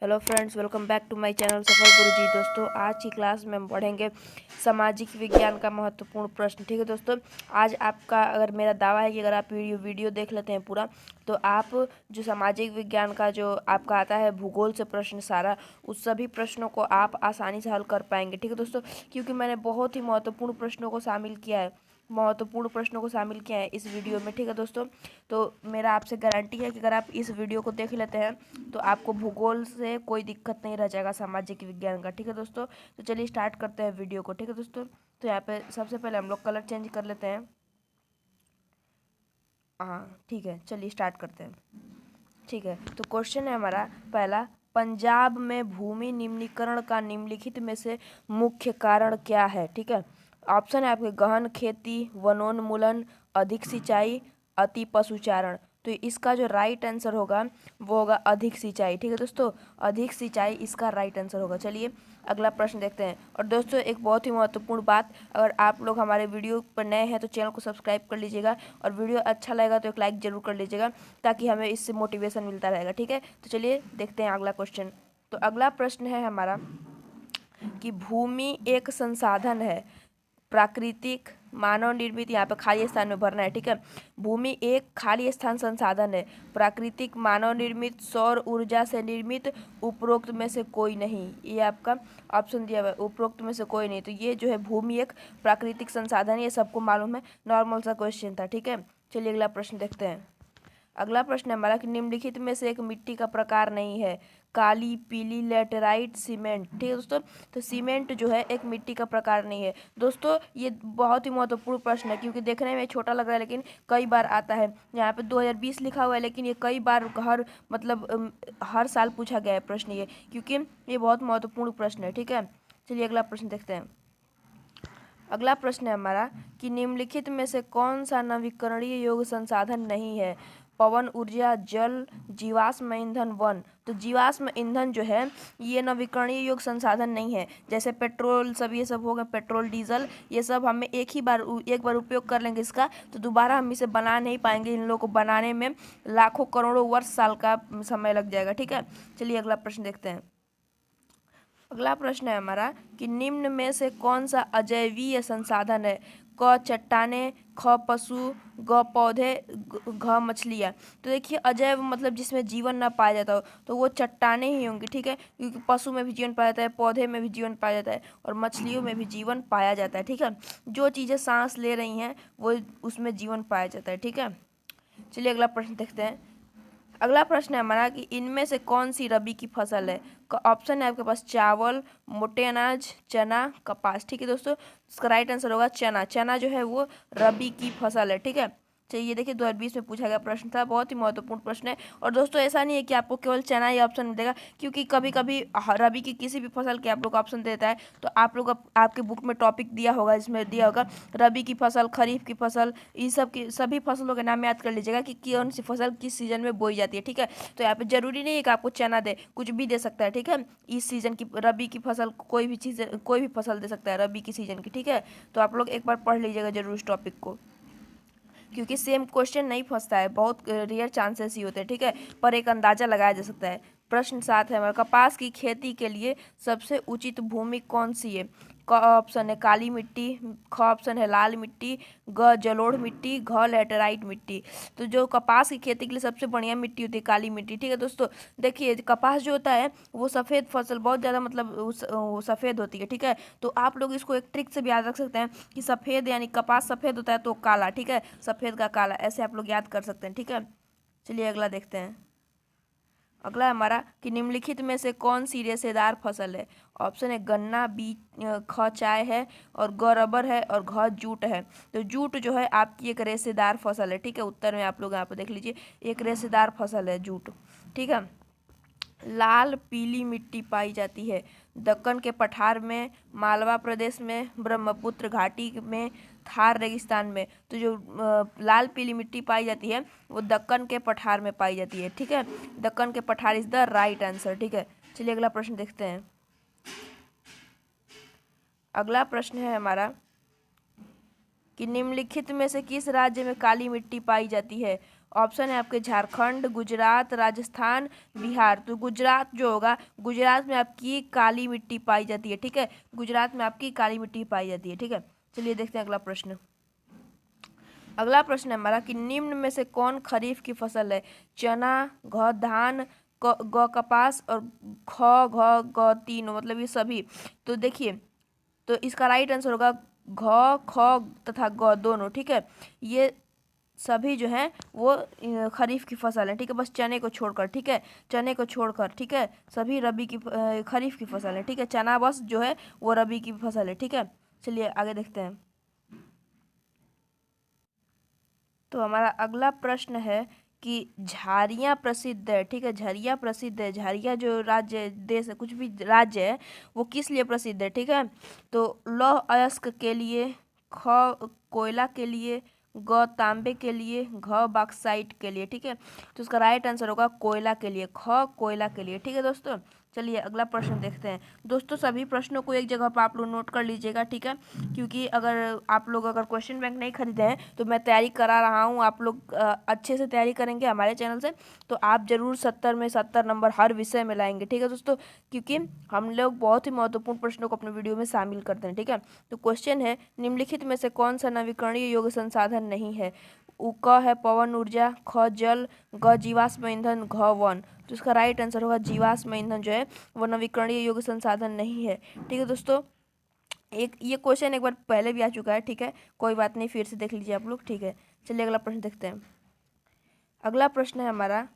Hello friends, welcome back to my channel Safal Guruji. दोस्तों, आज की क्लास में हम पढ़ेंगे सामाजिक विज्ञान का महत्वपूर्ण प्रश्न। ठीक है दोस्तों, आज आपका अगर मेरा दावा है कि अगर आप वीडियो देख लेते हैं पूरा, तो आप जो सामाजिक विज्ञान का जो आपका आता है भूगोल से प्रश्न सारा, उस सभी प्रश्नों को आप आसानी से हल कर पाएंगे। ठीक है दोस्तों, क्योंकि मैंने बहुत ही महत्वपूर्ण प्रश्नों को शामिल किया है इस वीडियो में। ठीक है दोस्तों, तो मेरा आपसे गारंटी है कि अगर आप इस वीडियो को देख लेते हैं तो आपको भूगोल से कोई दिक्कत नहीं रह जाएगा सामाजिक विज्ञान का। ठीक है दोस्तों, तो चलिए स्टार्ट करते हैं वीडियो को। ठीक है दोस्तों, तो यहाँ पे सबसे पहले हम लोग कलर चेंज कर लेते हैं। हाँ ठीक है, चलिए स्टार्ट करते हैं। ठीक है, तो क्वेश्चन है हमारा पहला, पंजाब में भूमि निम्नीकरण का निम्नलिखित में से मुख्य कारण क्या है। ठीक है, ऑप्शन है आपके गहन खेती, वनोन्मूलन, अधिक सिंचाई, अति पशुचारण। तो इसका जो राइट आंसर होगा वो होगा अधिक सिंचाई। ठीक है दोस्तों, अधिक सिंचाई इसका राइट आंसर होगा। चलिए अगला प्रश्न देखते हैं। और दोस्तों, एक बहुत ही महत्वपूर्ण बात, अगर आप लोग हमारे वीडियो पर नए हैं तो चैनल को सब्सक्राइब कर लीजिएगा, और वीडियो अच्छा लगेगा तो एक लाइक जरूर कर लीजिएगा, ताकि हमें इससे मोटिवेशन मिलता रहेगा। ठीक है, तो चलिए देखते हैं अगला क्वेश्चन। तो अगला प्रश्न है हमारा कि भूमि एक संसाधन है, प्राकृतिक, मानव निर्मित, यहाँ पे खाली स्थान में भरना है। ठीक है, भूमि एक खाली स्थान संसाधन है, प्राकृतिक, मानव निर्मित, सौर ऊर्जा से निर्मित, उपरोक्त में से कोई नहीं। ये आपका ऑप्शन दिया हुआ है, उपरोक्त में से कोई नहीं। तो ये जो है भूमि एक प्राकृतिक संसाधन है, ये सबको मालूम है, नॉर्मल सा क्वेश्चन था। ठीक है, चलिए अगला प्रश्न देखते हैं। अगला प्रश्न है हमारा कि निम्नलिखित में से एक मिट्टी का प्रकार नहीं है, काली, पीली, लेटेराइट, सीमेंट। ठीक है दोस्तों, तो सीमेंट जो है एक मिट्टी का प्रकार नहीं है। दोस्तों, ये बहुत ही महत्वपूर्ण प्रश्न है, क्योंकि देखने में छोटा लग रहा है लेकिन कई बार आता है। यहाँ पे 2020 लिखा हुआ है, लेकिन ये कई बार हर साल पूछा गया है प्रश्न ये, क्योंकि ये बहुत महत्वपूर्ण प्रश्न है। ठीक है, चलिए अगला प्रश्न देखते हैं। अगला प्रश्न है हमारा कि निम्नलिखित में से कौन सा नवीकरणीय योग्य संसाधन नहीं है, पवन ऊर्जा, जल, जीवाश्म ईंधन, वन। तो जीवाश्म ईंधन जो है ये नवीकरणीय योग्य संसाधन नहीं है। जैसे पेट्रोल, सब ये सब हो गए, पेट्रोल, डीजल, ये सब हमें एक बार उपयोग कर लेंगे इसका, तो दोबारा हम इसे बना नहीं पाएंगे। इन लोगों को बनाने में लाखों करोड़ों वर्ष साल का समय लग जाएगा। ठीक है, चलिए अगला प्रश्न देखते हैं। अगला प्रश्न है हमारा कि निम्न में से कौन सा अजैवीय संसाधन है, क चट्टाने, ख पशु, ग पौधे, घ मछलियाँ। तो देखिए, अजैव मतलब जिसमें जीवन ना पाया जाता हो, तो वो चट्टाने ही होंगी। ठीक है, क्योंकि पशु में भी जीवन पाया जाता है, पौधे में भी जीवन पाया जाता है, और मछलियों में भी जीवन पाया जाता है। ठीक है, जो चीज़ें सांस ले रही हैं वो उसमें जीवन पाया जाता है। ठीक है, चलिए अगला प्रश्न देखते हैं। अगला प्रश्न है हमारा कि इनमें से कौन सी रबी की फसल है। ऑप्शन है आपके पास चावल, मोटे अनाज, चना, कपास। ठीक है दोस्तों, इसका राइट आंसर होगा चना। चना जो है वो रबी की फसल है। ठीक है, चलिए ये देखिए 2020 में पूछा गया प्रश्न था, बहुत ही महत्वपूर्ण प्रश्न है। और दोस्तों, ऐसा नहीं है कि आपको केवल चना ही ऑप्शन मिलेगा, क्योंकि कभी कभी रबी की किसी भी फसल के आप लोग ऑप्शन देता है, तो आप लोग आपके बुक में टॉपिक दिया होगा, जिसमें दिया होगा रबी की फसल, खरीफ की फसल, इस सब की सभी फसलों के नाम याद कर लीजिएगा कि कौन सी फसल किस सीजन में बोई जाती है। ठीक है, तो यहाँ पे जरूरी नहीं है कि आपको चना दे, कुछ भी दे सकता है। ठीक है, इस सीजन की रबी की फसल, कोई भी चीज़, कोई भी फसल दे सकता है रबी की सीजन की। ठीक है, तो आप लोग एक बार पढ़ लीजिएगा जरूर इस टॉपिक को, क्योंकि सेम क्वेश्चन नहीं फंसता है, बहुत रेयर चांसेस ही होते हैं। ठीक है, पर एक अंदाजा लगाया जा सकता है। प्रश्न 7 है हमारा, कपास की खेती के लिए सबसे उचित भूमि कौन सी है। क ऑप्शन है काली मिट्टी, ख ऑप्शन है लाल मिट्टी, ग जलोढ़ मिट्टी, घ लेटेराइट मिट्टी। तो जो कपास की खेती के लिए सबसे बढ़िया मिट्टी होती है काली मिट्टी। ठीक है दोस्तों, देखिए कपास जो होता है वो सफ़ेद फसल, बहुत ज़्यादा मतलब वो सफ़ेद होती है। ठीक है, तो आप लोग इसको एक ट्रिक से भी याद रख सकते हैं कि सफ़ेद यानी कपास सफ़ेद होता है तो काला। ठीक है, सफ़ेद का काला, ऐसे आप लोग याद कर सकते हैं। ठीक है, चलिए अगला देखते हैं। अगला हमारा कि निम्नलिखित में से कौन सी रेशेदार फसल है। ऑप्शन है गन्ना, बी, ख चाय है, और ग रबर है, और घ जूट है। तो जूट जो है आपकी एक रेशेदार फसल है। ठीक है, उत्तर में आप लोग यहाँ पर देख लीजिए, एक रेशेदार फसल है जूट। ठीक है, लाल पीली मिट्टी पाई जाती है दक्कन के पठार में, मालवा प्रदेश में, ब्रह्मपुत्र घाटी में, थार रेगिस्तान में। तो जो लाल पीली मिट्टी पाई जाती है वो दक्कन के पठार में पाई जाती है। ठीक है, दक्कन के पठार इज द राइट आंसर। ठीक है, चलिए अगला प्रश्न देखते हैं। अगला प्रश्न है हमारा कि निम्नलिखित में से किस राज्य में काली मिट्टी पाई जाती है। ऑप्शन है आपके झारखंड, गुजरात, राजस्थान, बिहार। तो गुजरात जो होगा, गुजरात में आपकी काली मिट्टी पाई जाती है, ठीक है, गुजरात में आपकी काली मिट्टी पाई जाती है, ठीक है। चलिए देखते हैं अगला प्रश्न। अगला प्रश्न है हमारा कि निम्न में से कौन खरीफ की फसल है? चना, घ धान, ग कपास और ख घ ग तीनों, मतलब ये सभी। तो देखिए, तो इसका राइट आंसर होगा घ ख तथा ग दोनों, ठीक है। ये सभी जो है वो खरीफ की फसल है, ठीक है, बस चने को छोड़कर, ठीक है, चने को छोड़कर, ठीक है, सभी रबी की खरीफ की फसल है, ठीक है। चना बस जो है वो रबी की फसल है, ठीक है। चलिए आगे देखते हैं। तो हमारा अगला प्रश्न है कि झारियाँ प्रसिद्ध है, ठीक है, झरिया प्रसिद्ध है। झरिया जो राज्य देश है, कुछ भी राज्य है, वो किस लिए प्रसिद्ध है, ठीक है। तो लौह अयस्क के लिए, ख कोयला के लिए, ग तांबे के लिए, घ बॉक्साइट के लिए, ठीक है। तो उसका राइट आंसर होगा कोयला के लिए, ख कोयला के लिए, ठीक है दोस्तों। चलिए अगला प्रश्न देखते हैं दोस्तों। सभी प्रश्नों को एक जगह पर आप लोग नोट कर लीजिएगा, ठीक है, क्योंकि अगर आप लोग अगर क्वेश्चन बैंक नहीं खरीदे हैं तो मैं तैयारी करा रहा हूँ, आप लोग अच्छे से तैयारी करेंगे हमारे चैनल से तो आप जरूर 70 में 70 नंबर हर विषय में लाएंगे, ठीक है दोस्तों, क्योंकि हम लोग बहुत ही महत्वपूर्ण प्रश्नों को अपने वीडियो में शामिल करते हैं, ठीक है। तो क्वेश्चन है, निम्नलिखित में से कौन सा नवीकरणीय योग्य संसाधन नहीं है? क है पवन ऊर्जा, ख जल, ग जीवाश्म ईंधन, घ वन। तो इसका राइट आंसर होगा जीवाश्म ईंधन जो है वो नवीकरणीय योग्य संसाधन नहीं है, ठीक है दोस्तों। एक ये क्वेश्चन एक बार पहले भी आ चुका है, ठीक है, कोई बात नहीं, फिर से देख लीजिए आप लोग, ठीक है। चलिए अगला प्रश्न देखते हैं। अगला प्रश्न है हमारा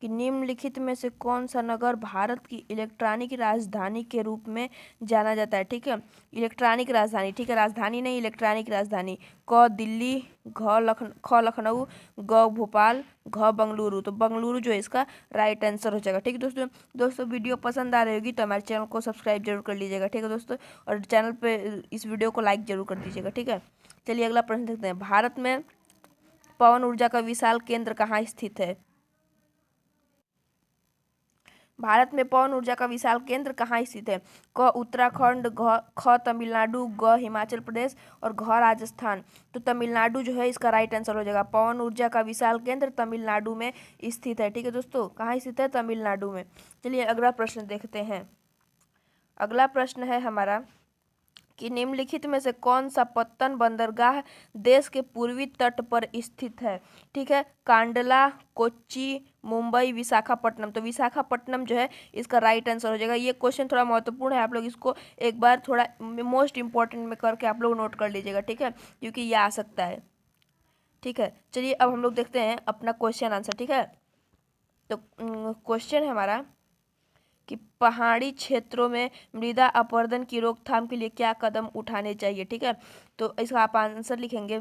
कि निम्नलिखित में से कौन सा नगर भारत की इलेक्ट्रॉनिक राजधानी के रूप में जाना जाता है, ठीक है। इलेक्ट्रॉनिक राजधानी, ठीक है, राजधानी नहीं, इलेक्ट्रॉनिक राजधानी। क दिल्ली, ख लखनऊ, ग भोपाल, घ बंगलुरु। तो बंगलुरु जो है इसका राइट आंसर हो जाएगा, ठीक है दोस्तों। दोस्तों वीडियो पसंद आ रही होगी तो हमारे चैनल को सब्सक्राइब जरूर कर लीजिएगा, ठीक है दोस्तों, और चैनल पे इस वीडियो को लाइक जरूर कर दीजिएगा, ठीक है। चलिए अगला प्रश्न देखते हैं। भारत में पवन ऊर्जा का विशाल केंद्र कहाँ स्थित है? भारत में पवन ऊर्जा का विशाल केंद्र कहाँ स्थित है? क उत्तराखंड, ख तमिलनाडु, ग हिमाचल प्रदेश और घ राजस्थान। तो तमिलनाडु जो है इसका राइट आंसर हो जाएगा। पवन ऊर्जा का विशाल केंद्र तमिलनाडु में स्थित है, ठीक है दोस्तों, कहाँ स्थित है? तमिलनाडु में। चलिए अगला प्रश्न देखते हैं। अगला प्रश्न है हमारा कि निम्नलिखित में से कौन सा पत्तन बंदरगाह देश के पूर्वी तट पर स्थित है? ठीक है, कांडला, कोच्चि, मुंबई, विशाखापट्टनम। तो विशाखापट्टनम जो है इसका राइट आंसर हो जाएगा। ये क्वेश्चन थोड़ा महत्वपूर्ण है, आप लोग इसको एक बार थोड़ा मोस्ट इंपॉर्टेंट में करके आप लोग नोट कर लीजिएगा, ठीक है, क्योंकि ये आ सकता है, ठीक है। चलिए अब हम लोग देखते हैं अपना क्वेश्चन आंसर, ठीक है। तो क्वेश्चन है हमारा कि पहाड़ी क्षेत्रों में मृदा अपरदन की रोकथाम के लिए क्या कदम उठाने चाहिए, ठीक है। तो इसका आप आंसर लिखेंगे,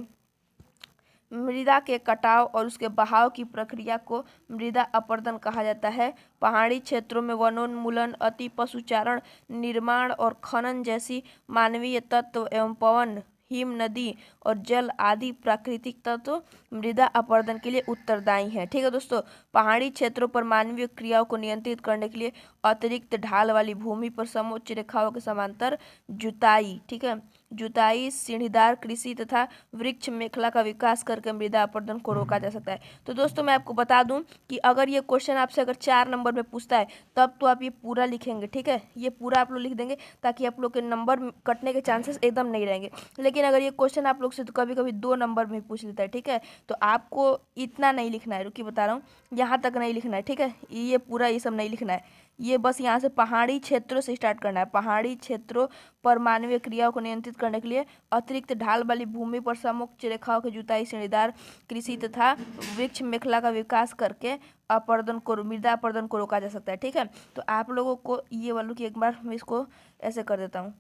मृदा के कटाव और उसके बहाव की प्रक्रिया को मृदा अपरदन कहा जाता है। पहाड़ी क्षेत्रों में वनोन्मूलन, अति पशुचारण, निर्माण और खनन जैसी मानवीय तत्व एवं पवन, हिम, नदी और जल आदि प्राकृतिक तत्व मृदा अपरदन के लिए उत्तरदायी हैं, ठीक है दोस्तों। पहाड़ी क्षेत्रों पर मानवीय क्रियाओं को नियंत्रित करने के लिए अतिरिक्त ढाल वाली भूमि पर समोच्च रेखाओं के समांतर जुताई, ठीक है, जुताई, सीढ़ीदार कृषि तथा वृक्ष मेखला का विकास करके मृदा अपरदन को रोका जा सकता है। तो दोस्तों मैं आपको बता दूं कि अगर ये क्वेश्चन आपसे अगर 4 नंबर में पूछता है तब तो आप ये पूरा लिखेंगे, ठीक है, ये पूरा आप लोग लिख देंगे ताकि आप लोग के नंबर कटने के चांसेस एकदम नहीं रहेंगे। लेकिन अगर ये क्वेश्चन आप लोग से तो कभी कभी 2 नंबर में पूछ लेता है, ठीक है, तो आपको इतना नहीं लिखना है, रुकिए बता रहा हूँ, यहाँ तक नहीं लिखना है, ठीक है, ये पूरा ये सब नहीं लिखना है, ये बस यहाँ से पहाड़ी क्षेत्रों से स्टार्ट करना है। पहाड़ी क्षेत्रों पर मानवीय क्रियाओं को नियंत्रित करने के लिए अतिरिक्त ढाल वाली भूमि पर समोच्च रेखाओं की जुताई, श्रेणीदार कृषि तथा वृक्ष मेखला का विकास करके अपरदन को, मृदा अपरदन को रोका जा सकता है, ठीक है। तो आप लोगों को ये वालों की एक बार मैं इसको ऐसे कर देता हूँ,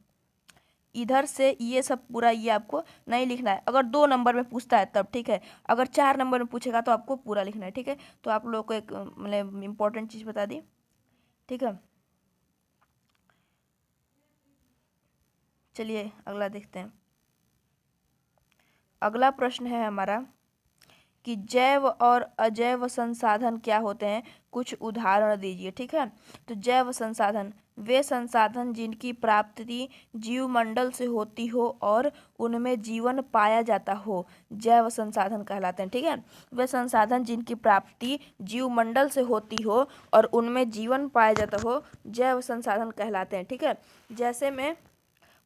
इधर से ये सब पूरा ये आपको नहीं लिखना है, अगर 2 नंबर में पूछता है तब, ठीक है, अगर 4 नंबर में पूछेगा तो आपको पूरा लिखना है, ठीक है। तो आप लोगों को एक मतलब इम्पोर्टेंट चीज़ बता दी, ठीक है। चलिए अगला देखते हैं। अगला प्रश्न है हमारा कि जैव और अजैव संसाधन क्या होते हैं, कुछ उदाहरण दीजिए। ठीक है, तो जैव संसाधन वे संसाधन जिनकी प्राप्ति जीवमंडल से होती हो और उनमें जीवन पाया जाता हो, जैव संसाधन कहलाते हैं। ठीक है, वे संसाधन जिनकी प्राप्ति जीवमंडल से होती हो और उनमें जीवन पाया जाता हो, जैव संसाधन कहलाते हैं। ठीक है, जैसे में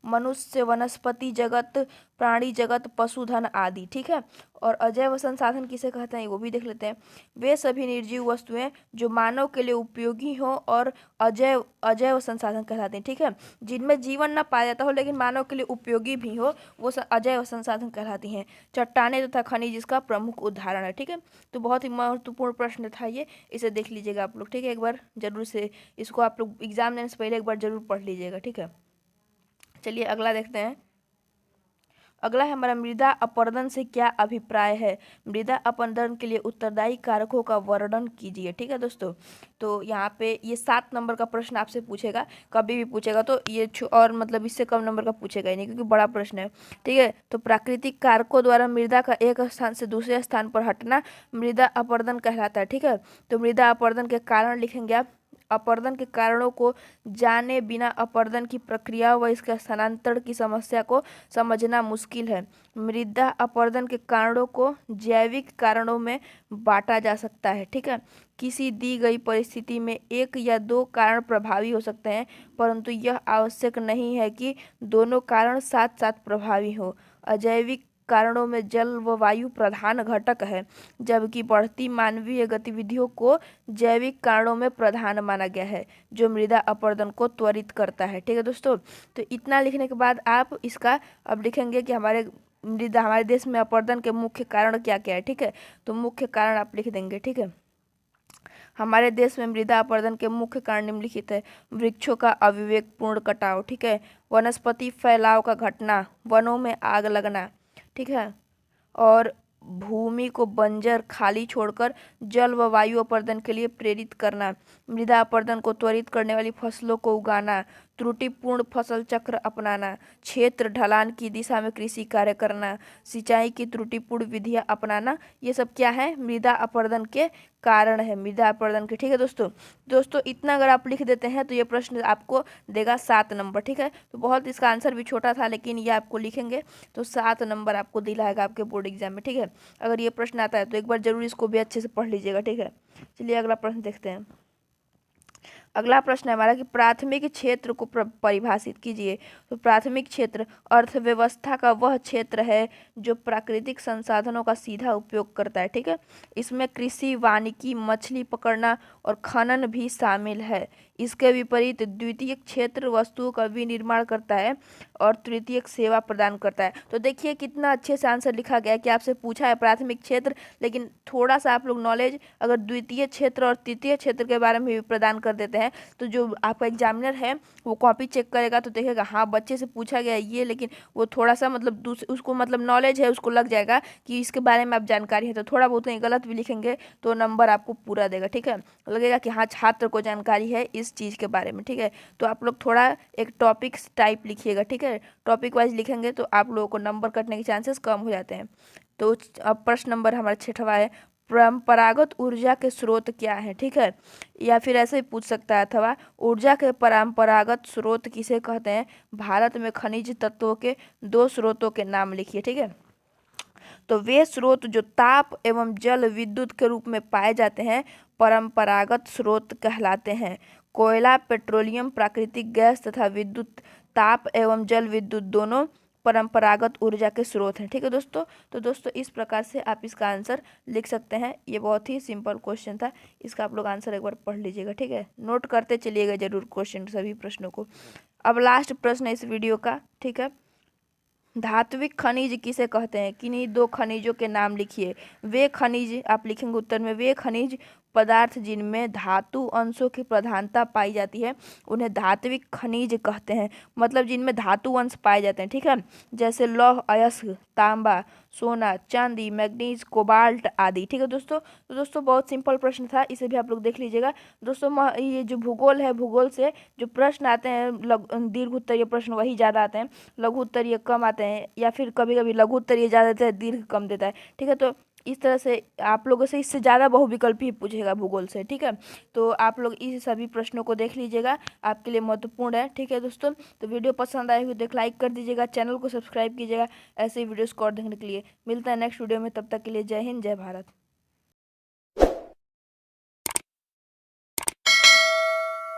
मनुष्य, वनस्पति जगत, प्राणी जगत, पशुधन आदि। ठीक है, और अजैव संसाधन किसे कहते हैं वो भी देख लेते हैं। वे सभी निर्जीव वस्तुएं जो मानव के लिए उपयोगी हो और अजैव अजैव संसाधन कहलाते हैं। ठीक है, जिनमें जीवन न पाया जाता हो लेकिन मानव के लिए उपयोगी भी हो, वो अजैव संसाधन कहलाती हैं। चट्टानें तथा खनिज इसका प्रमुख उदाहरण है। ठीक है, तो बहुत ही महत्वपूर्ण प्रश्न था ये, इसे देख लीजिएगा आप लोग। ठीक है, एक बार जरूर से इसको आप लोग एग्जाम देने से पहले एक बार जरूर पढ़ लीजिएगा। ठीक है, चलिए अगला देखते हैं। अगला है हमारा मृदा अपरदन से क्या अभिप्राय है। मृदा अपरदन के लिए उत्तरदायी कारकों का वर्णन कीजिए। ठीक है दोस्तों, तो यहाँ पे ये 7 नंबर का प्रश्न आपसे पूछेगा, कभी भी पूछेगा तो ये और मतलब इससे कम नंबर का पूछेगा ही नहीं, क्योंकि बड़ा प्रश्न है। ठीक है, तो प्राकृतिक कारकों द्वारा मृदा का एक स्थान से दूसरे स्थान पर हटना मृदा अपरदन कहलाता है। ठीक है, तो मृदा अपरदन के कारण लिखेंगे आप। अपरदन के कारणों को जाने बिना अपरदन की प्रक्रिया व इसके स्थानांतरण की समस्या को समझना मुश्किल है। मृदा अपरदन के कारणों को जैविक कारणों में बांटा जा सकता है। ठीक है, किसी दी गई परिस्थिति में एक या दो कारण प्रभावी हो सकते हैं, परंतु यह आवश्यक नहीं है कि दोनों कारण साथ साथ प्रभावी हो। अजैविक कारणों में जल व वायु प्रधान घटक है, जबकि बढ़ती मानवीय गतिविधियों को जैविक कारणों में प्रधान माना गया है, जो मृदा अपरदन को त्वरित करता है। ठीक है दोस्तों, तो इतना लिखने के बाद आप इसका अब लिखेंगे कि हमारे देश में अपरदन के मुख्य कारण क्या क्या है। ठीक है, तो मुख्य कारण आप लिख देंगे। ठीक है, हमारे देश में मृदा अपरदन के मुख्य कारण निम्नलिखित है। वृक्षों का अविवेकपूर्ण कटाव। ठीक है, वनस्पति फैलाव का घटना, वनों में आग लगना। ठीक है, और भूमि को बंजर खाली छोड़कर जल व वायु अपरदन के लिए प्रेरित करना, मृदा अपरदन को त्वरित करने वाली फसलों को उगाना, त्रुटिपूर्ण फसल चक्र अपनाना, क्षेत्र ढलान की दिशा में कृषि कार्य करना, सिंचाई की त्रुटिपूर्ण विधियां अपनाना, ये सब क्या है, मृदा अपरदन के कारण है, मृदा अपरदन के। ठीक है दोस्तों इतना अगर आप लिख देते हैं तो ये प्रश्न आपको देगा 7 नंबर। ठीक है, तो बहुत इसका आंसर भी छोटा था, लेकिन ये आपको लिखेंगे तो 7 नंबर आपको दिलाएगा आपके बोर्ड एग्जाम में। ठीक है, अगर ये प्रश्न आता है तो एक बार जरूर इसको भी अच्छे से पढ़ लीजिएगा। ठीक है, चलिए अगला प्रश्न देखते हैं। अगला प्रश्न है हमारा कि प्राथमिक क्षेत्र को परिभाषित कीजिए। तो प्राथमिक क्षेत्र अर्थव्यवस्था का वह क्षेत्र है जो प्राकृतिक संसाधनों का सीधा उपयोग करता है। ठीक है, इसमें कृषि, वानिकी, मछली पकड़ना और खनन भी शामिल है। इसके विपरीत द्वितीयक क्षेत्र वस्तुओं का विनिर्माण करता है और तृतीयक सेवा प्रदान करता है। तो देखिए कितना अच्छे से आंसर लिखा गया है कि आपसे पूछा है प्राथमिक क्षेत्र, लेकिन थोड़ा सा आप लोग नॉलेज अगर द्वितीय क्षेत्र और तृतीय क्षेत्र के बारे में भी प्रदान कर देते हैं तो जो आपका एग्जामिनर है वो कॉपी चेक करेगा तो देखेगा हाँ बच्चे से पूछा गया ये, लेकिन वो थोड़ा सा मतलब उसको मतलब नॉलेज है, उसको लग जाएगा कि इसके बारे में आप जानकारी है, तो थोड़ा बहुत नहीं गलत भी लिखेंगे तो नंबर आपको पूरा देगा। ठीक है, लगेगा कि हाँ छात्र को जानकारी है इस चीज़ के बारे में। ठीक है, तो आप लोग थोड़ा एक टॉपिक टाइप लिखिएगा। ठीक है, टॉपिक वाइज लिखेंगे तो आप लोगों को नंबर कटने के चांसेस कम हो जाते हैं। तो अब प्रश्न नंबर हमारा 6वां है, परंपरागत ऊर्जा के स्रोत क्या है। ठीक है, या फिर ऐसे ही पूछ सकता है, अथवा ऊर्जा के परंपरागत स्रोत किसे कहते हैं। भारत में खनिज तत्वों के 2 स्रोतों के नाम लिखिए। ठीक है, तो वे स्रोत जो ताप एवं जल विद्युत के रूप में पाए जाते हैं परंपरागत स्रोत कहलाते हैं। कोयला, पेट्रोलियम, प्राकृतिक गैस तथा विद्युत, ताप एवं जल विद्युत दोनों परंपरागत ऊर्जा के स्रोत हैं। ठीक है दोस्तों, तो दोस्तों इस प्रकार से आप इसका आंसर लिख सकते हैं। ये बहुत ही सिंपल क्वेश्चन था, इसका आप लोग आंसर एक बार पढ़ लीजिएगा। ठीक है, नोट करते चलिएगा जरूर क्वेश्चन सभी प्रश्नों को। अब लास्ट प्रश्न है इस वीडियो का। ठीक है, धात्विक खनिज किसे कहते हैं, किन्हीं 2 खनिजों के नाम लिखिए। वे खनिज आप लिखेंगे उत्तर में, वे खनिज पदार्थ जिनमें धातु अंशों की प्रधानता पाई जाती है उन्हें धात्विक खनिज कहते हैं, मतलब जिनमें धातु अंश पाए जाते हैं। ठीक है, जैसे लौह, अयस्क, तांबा, सोना, चांदी, मैग्नीज, कोबाल्ट आदि। ठीक है दोस्तों, तो दोस्तों बहुत सिंपल प्रश्न था, इसे भी आप लोग देख लीजिएगा। दोस्तों ये जो भूगोल है, भूगोल से जो प्रश्न आते हैं दीर्घ उत्तरीय प्रश्न वही ज़्यादा आते हैं, लघु उत्तरीय कम आते हैं, या फिर कभी कभी लघु उत्तरीय ज़्यादा देता है, दीर्घ कम देता है। ठीक है, तो इस तरह से आप लोगों से इससे ज़्यादा बहुविकल्पी ही पूछेगा भूगोल से, ठीक है। तो आप लोग इस सभी प्रश्नों को देख लीजिएगा, आपके लिए महत्वपूर्ण है, ठीक है दोस्तों। तो वीडियो पसंद आए हुए तो एक लाइक कर दीजिएगा, चैनल को सब्सक्राइब कीजिएगा ऐसे ही वीडियोस को और देखने के लिए। मिलता है नेक्स्ट वीडियो में, तब तक के लिए जय हिंद, जय भारत।